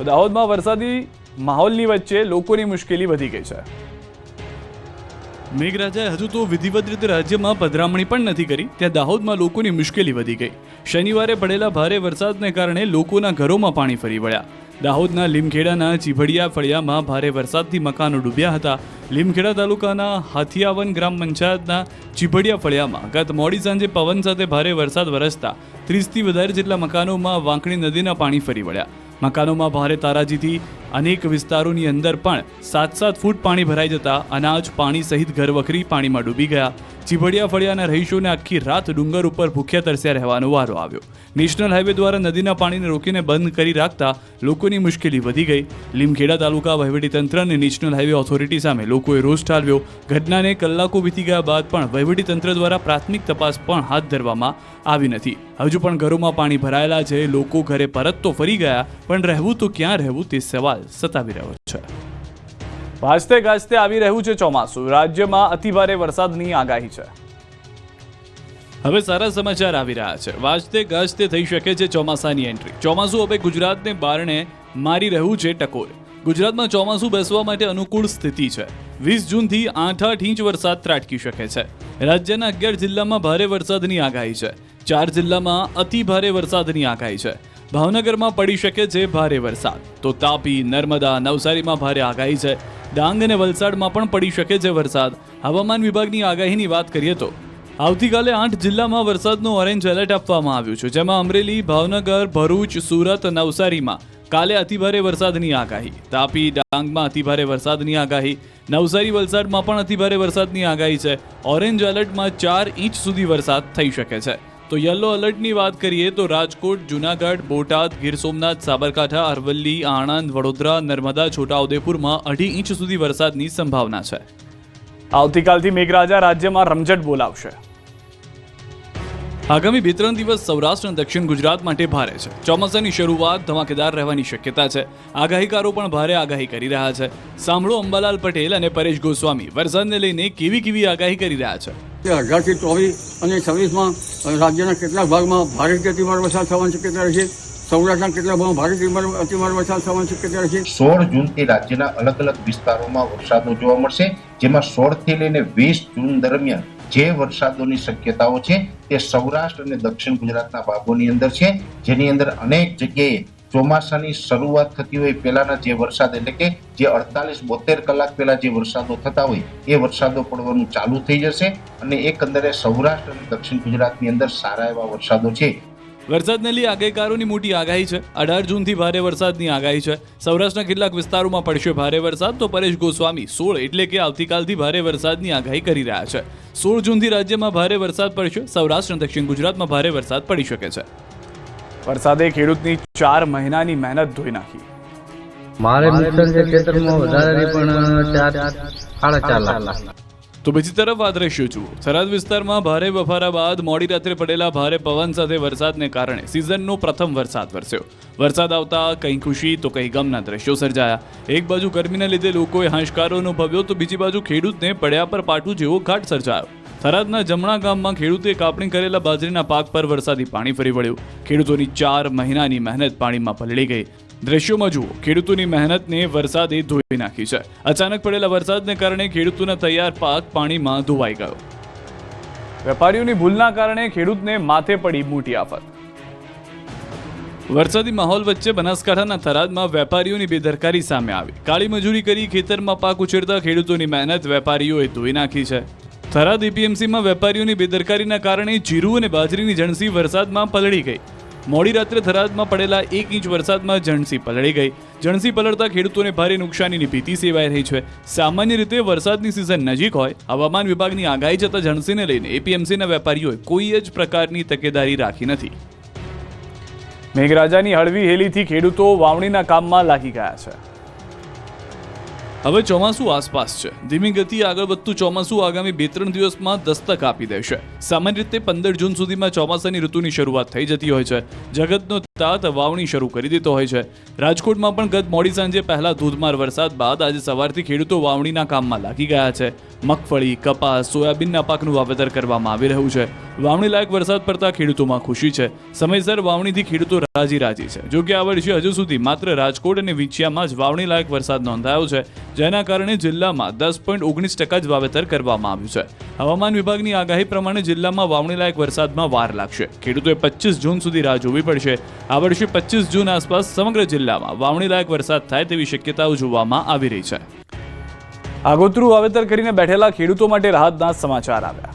તો દાહોદમાં વરસાદી માહોલની વચ્ચે લોકોની મુશ્કેલી વધી ગઈ છે। મેઘરાજાએ હજુ તો વિધિવત રીતે રાજ્યમાં પધરામણી પણ નથી કરી, ત્યાં દાહોદમાં લોકોની મુશ્કેલી વધી ગઈ। શનિવારે પડેલા ભારે વરસાદને કારણે લોકોના ઘરોમાં પાણી ફરી વળ્યા। દાહોદના લીમખેડાના ચીભડિયા ફળિયામાં ભારે વરસાદથી મકાનો ડૂબ્યા હતા। લીમખેડા તાલુકાના હાથિયાવન ગ્રામ પંચાયતના ચીભડિયા ફળિયામાં ગત મોડી સાંજે પવન સાથે ભારે વરસાદ વરસતા 30થી વધારે જેટલા મકાનોમાં વાંકણી નદીના પાણી ફરી વળ્યા। મકાનોમાં ભારે તારાજીથી અનેક વિસ્તારોની અંદર પણ 7-7 ફૂટ પાણી ભરાઈ જતા અનાજ, પાણી સહિત ઘરવખરી પાણીમાં ડૂબી ગયા। ચીભડિયા ફળિયાના રહીશોને આખી રાત ડુંગર ઉપર ભૂખ્યા તરસ્યા રહેવાનો વારો આવ્યો। નેશનલ હાઈવે દ્વારા નદીના પાણીને રોકીને બંધ કરી રાખતા લોકોની મુશ્કેલી વધી ગઈ। લીમખેડા તાલુકા વહીવટીતંત્ર અને નેશનલ હાઈવે ઓથોરિટી સામે લોકોએ રોષ ઠાલવ્યો। ઘટનાને કલાકો વીતી ગયા બાદ પણ વહીવટીતંત્ર દ્વારા પ્રાથમિક તપાસ પણ હાથ ધરવામાં આવી નથી। હજુ પણ ઘરોમાં પાણી ભરાયેલા છે। લોકો ઘરે પરત તો ફરી ગયા, પણ રહેવું તો ક્યાં રહેવું તે સવાલ સતાવી રહ્યો છે। વાજતે ગાજતે આવી રહ્યું છે ચોમાસું। રાજ્યમાં અતિભારે વરસાદની આગાહી છે। હવે સારા સમાચાર આવી રહ્યા છે। વાજતે ગાજતે થઈ શકે છે ચોમાસાની એન્ટ્રી। ચોમાસું હવે ગુજરાતને બારણે મારી રહ્યું છે ટકોર। ગુજરાતમાં ચોમાસું બેસવા માટે અનુકૂળ સ્થિતિ છે। 20 જૂનથી 8 ઇંચ વરસાદ ત્રાટકી શકે છે। રાજ્યના 11 જિલ્લામાં ભારે વરસાદની આગાહી છે। 4 જિલ્લામાં અતિ ભારે વરસાદની આગાહી છે। ભાવનગરમાં પડી શકે છે ભારે વરસાદ, તો તાપી, નર્મદા, નવસારીમાં ભારે આગાહી છે। ડાંગ અને વલસાડમાં પણ પડી શકે છે વરસાદ। હવામાન વિભાગની આગાહીની વાત કરીએ તો આવતીકાલે 8 જિલ્લામાં વરસાદનું ઓરેન્જ એલર્ટ આપવામાં આવ્યું છે, જેમાં અમરેલી, ભાવનગર, ભરૂચ, સુરત, નવસારીમાં કાલે અતિભારે વરસાદની આગાહી। તાપી, ડાંગમાં અતિભારે વરસાદની આગાહી। નવસારી, વલસાડમાં પણ અતિભારે વરસાદની આગાહી છે। ઓરેન્જ એલર્ટમાં 4 ઇંચ સુધી વરસાદ થઈ શકે છે। તો યલો એલર્ટની વાત કરીએ તો રાજકોટ, જૂનાગઢ, બોટાદ, ગીર સોમનાથ, સાબરકાંઠા, અરવલ્લી, આણંદ, વડોદરા, નર્મદા, છોટાઉદેપુરમાં 2.5 ઇંચ સુધી વરસાદની સંભાવના છે। આવતીકાલથી મેઘરાજા રાજ્યમાં રમઝટ બોલાવશે। આગામી 2-3 દિવસ સૌરાષ્ટ્ર અને દક્ષિણ ગુજરાત માટે ભારે છે। ચોમાસાની શરૂઆત ધમાકેદાર રહેવાની શક્યતા છે। આગાહીકારો પણ ભારે આગાહી કરી રહ્યા છે। સાંભળો અંબાલાલ પટેલ અને પરેશ ગોસ્વામી વરસાદને લઈને કેવી આગાહી કરી રહ્યા છે। 18 થી 24 અને 26માં રાજ્યના કેટલાક ભાગમાં ભારેથી અતિભારે વરસાદ થવાની શક્યતા રહેશે। સૌરાષ્ટ્રના કેટલાક ભાગમાં ભારેથી અતિભારે વરસાદ થવાની શક્યતા રહેશે। 16 જૂનથી રાજ્યના અલગ અલગ વિસ્તારોમાં વરસાદો જોવા મળશે, જેમાં 16 થી લઈને 20 જૂન દરમિયાન જે વરસાદોની શક્યતાઓ છે તે સૌરાષ્ટ્ર અને દક્ષિણ ગુજરાતના ભાગોની અંદર છે, જેની અંદર અનેક જગ્યાએ ચોમાસાની શરૂઆત થતી હોય પહેલાના જે વરસાદ એટલે કે જે 48-72 કલાક પહેલા જે વરસાદો થતા હોય એ વરસાદો પડવાનું ચાલુ થઈ જશે અને એકંદરે સૌરાષ્ટ્ર અને દક્ષિણ ગુજરાતની અંદર સારા એવા વરસાદો છે। વરસાદને લઈ આગાહીકારોની મોટી આગાહી છે। 18 જૂનથી ભારે વરસાદની આગાહી છે। સૌરાષ્ટ્રના કેટલાક વિસ્તારોમાં પડશે ભારે વરસાદ, તો પરેશ ગોસ્વામી 16 એટલે કે આવતીકાલથી ભારે વરસાદની આગાહી કરી રહ્યા છે। 16 જૂનથી રાજ્યમાં ભારે વરસાદ પડશે। સૌરાષ્ટ્ર અને દક્ષિણ ગુજરાતમાં ભારે વરસાદ પડી શકે છે। વરસાદે ખેડૂતની 4 મહિનાની મહેનત ધોઈ નાખી। મારે નુકસાન છે ખેતરમાં વધારે પણ 4.5 લાખ। તો બીજી તરફ આ દ્રશ્યો જુઓ। થરાદ વિસ્તારમાં ભારે બફારા બાદ મોડી રાત્રે પડેલા ભારે પવન સાથે વરસાદને કારણે સિઝનનો પ્રથમ વરસાદ વરસ્યો। વરસાદ આવતા કંઈ ખુશી તો કંઈ ગમના દ્રશ્યો સર્જાયા। એક બાજુ ગરમીના લીધે લોકોએ હાશકારો અનુભવ્યો, તો બીજી બાજુ ખેડૂતને પડ્યા પર પાટું જેવો ઘાટ સર્જાયો। થરાદના જમણા ગામમાં ખેડૂતે કાપણી કરેલા બાજરીના પાક પર વરસાદી પાણી ફરી વળ્યું। ખેડૂતોની 4 મહિનાની મહેનત પાણીમાં પલળી ગઈ। દ્રશ્યોમાં જુઓ, ખેડૂતોની મહેનતને વરસાદે ધોઈ નાખી છે। અચાનક પડેલા વરસાદને કારણે ખેડૂતોના તૈયાર પાક પાણીમાં ધોવાઈ ગયો। વેપારીઓની ભૂલના કારણે ખેડૂતને માથે પડી મોટી આફત। વરસાદી માહોલ વચ્ચે બનાસકાંઠાના થરાદમાં વેપારીઓની બેદરકારી સામે આવી। કાળી મજૂરી કરી ખેતરમાં પાક ઉછેરતા ખેડૂતોની મહેનત વેપારીઓએ ધોઈ નાખી છે। થરાદ એપીએમસીમાં વેપારીઓની બેદરકારીના કારણે જીરું અને બાજરીની જણસી વરસાદમાં પલળી ગઈ। મોડી રાત્રે થરાદમાં પડેલા 1 ઇંચ વરસાદમાં જણસી પલળી ગઈ। જણસી પલળતા ખેડૂતોને ભારે નુકસાનીની ભીતિ સેવાઈ રહી છે। સામાન્ય રીતે વરસાદની સિઝન નજીક હોય, હવામાન વિભાગની આગાહી જતા જણસીને લઈને એપીએમસીના વેપારીઓએ કોઈ જ પ્રકારની તકેદારી રાખી નથી। મેઘરાજાની હળવી હેલીથી ખેડૂતો વાવણીના કામમાં લાગી ગયા છે। હવે ચોમાસું આસપાસ છે। ધીમી ગતિએ આગળ વધતું ચોમાસું આગામી 2-3 દિવસમાં દસ્તક આપી દેશે। સામાન્ય રીતે 15 જૂન સુધીમાં ચોમાસાની ઋતુની શરૂઆત થઈ જતી હોય છે। જગતનો તાત વાવણી શરૂ કરી દેતો હોય છે। રાજકોટમાં પણ ગત મોડી સાંજે પહેલા ધોધમાર વરસાદ બાદ આજે સવારથી ખેડૂતો વાવણીના કામમાં લાગી ગયા છે। મગફળી, કપાસ, સોયાબીનના પાકનું વાવેતર કરવામાં આવી રહ્યું છે। વાવણી લાયક વરસાદ પડતા ખેડૂતોમાં ખુશી છે. સમયસર વાવણીથી ખેડૂતો રાજી છે. જો કે આ વર્ષે હજુ સુધી માત્ર રાજકોટ અને વિછિયામાં જ વાવણી લાયક વરસાદ નોંધાયો છે, જેના કારણે જિલ્લામાં 10.19% જ વાવેતર કરવામાં આવ્યું છે. હવામાન વિભાગની આગાહી પ્રમાણે જિલ્લામાં વાવણી લાયક વરસાદમાં વાર લાગશે. ખેડૂતોએ 25 જૂન સુધી રાહ જોવી પડશે. આ વર્ષે 25 જૂન આસપાસ સમગ્ર જિલ્લામાં વાવણી લાયક વરસાદ થાય તેવી શક્યતાઓ જોવામાં આવી રહી છે. આગોતરું વાવેતર કરીને બેઠેલા ખેડૂતો માટે રાહતના સમાચાર આવ્યા.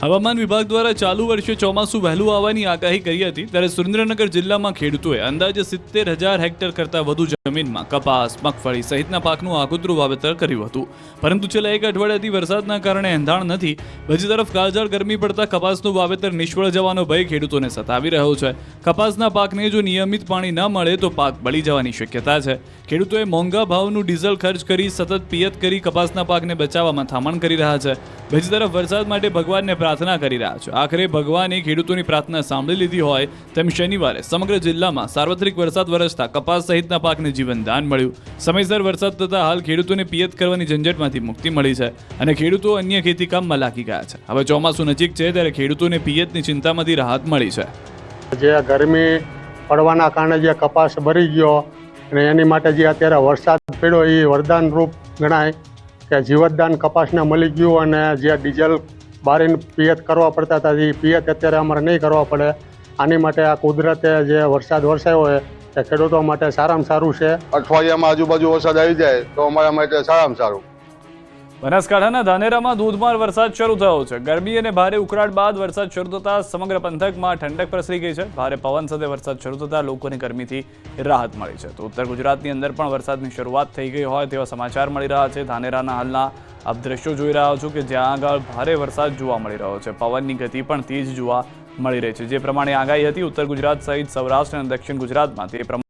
હવામાન વિભાગ દ્વારા ચાલુ વર્ષે ચોમાસું વહેલું આવવાની આગાહી કરી હતી, ત્યારે સુરેન્દ્રનગર જિલ્લામાં ખેડૂતોએ અંદાજે 70,000 હેક્ટર કરતાં વધુ જમીનમાં કપાસ, મગફળી સહિતના પાકનું આગોતરું વાવેતર કર્યું હતું. પરંતુ છેલ્લા એક અઠવાડિયાથી વરસાદના કારણે એંધાણ નથી. બીજી તરફ કાળઝાળ ગરમી પડતા કપાસનું વાવેતર નિષ્ફળ જવાનો ભય ખેડૂતોને સતાવી રહ્યો છે. કપાસના પાકને જો નિયમિત પાણી ન મળે તો પાક બળી જવાની શક્યતા છે. ખેડૂતોએ મોંઘા ભાવનું ડીઝલ ખર્ચ કરી સતત પિયત કરી કપાસના પાકને બચાવવામાં થામણ કરી રહ્યા છે. બીજી તરફ વરસાદ માટે ભગવાનને પ્રાર્થના કરી રહ્યા છે. આખરે ભગવાને ખેડૂતોની પ્રાર્થના સાંભળી લીધી હોય તેમ શનિવારે સમગ્ર જિલ્લામાં સાર્વત્રિક વરસાદ વરસતા કપાસ સહિતના પાકને જીવનદાન મળ્યું. સમયસર વરસાદ થતા હાલ ખેડૂતોને પિયત કરવાની ઝંઝટમાંથી મુક્તિ મળી છે અને ખેડૂતો અન્ય ખેતી કામમાં લાગી ગયા છે. હવે ચોમાસું નજીક છે ત્યારે ખેડૂતોને પિયતની ચિંતામાંથી રાહત મળી છે. જે ગરમી પડવાના કારણે જે કપાસ બળી ગયો અને એની માટે જે અત્યારે વરસાદ પડ્યો એ વરદાન રૂપ ગણાય કે જીવતદાન કપાસને મળી ગયું અને જે ડીઝલ બારીને પિયત કરવા પડતા હતા એ પિયત અત્યારે અમારે નહીં કરવા પડે. આની માટે આ કુદરતે જે વરસાદ વરસાવ્યો હોય એ ખેડૂતો માટે સારામાં સારું છે. અઠવાડિયામાં આજુબાજુ વરસાદ આવી જાય તો અમારા માટે સારામાં સારું. બનાસકાંઠાના ધાનેરામાં ધોધમાર વરસાદ શરૂ થયો છે. ગરમી અને ભારે ઉકળાટ બાદ વરસાદ શરૂ થતાં સમગ્ર પંથકમાં ઠંડક પ્રસરી ગઈ છે. ભારે પવન સાથે વરસાદ શરૂ થતાં લોકોને ગરમીથી રાહત મળી છે. તો ઉત્તર ગુજરાતની અંદર પણ વરસાદની શરૂઆત થઈ ગઈ હોય તેવા સમાચાર મળી રહ્યા છે. ધાનેરાના હાલના આપ દ્રશ્યો જોઈ રહ્યા છો કે જ્યાં આગળ ભારે વરસાદ જોવા મળી રહ્યો છે. પવનની ગતિ પણ તેજ જોવા મળી રહી છે. જે પ્રમાણે આગાહી હતી ઉત્તર ગુજરાત સહિત સૌરાષ્ટ્ર અને દક્ષિણ ગુજરાતમાં તે પ્રમાણે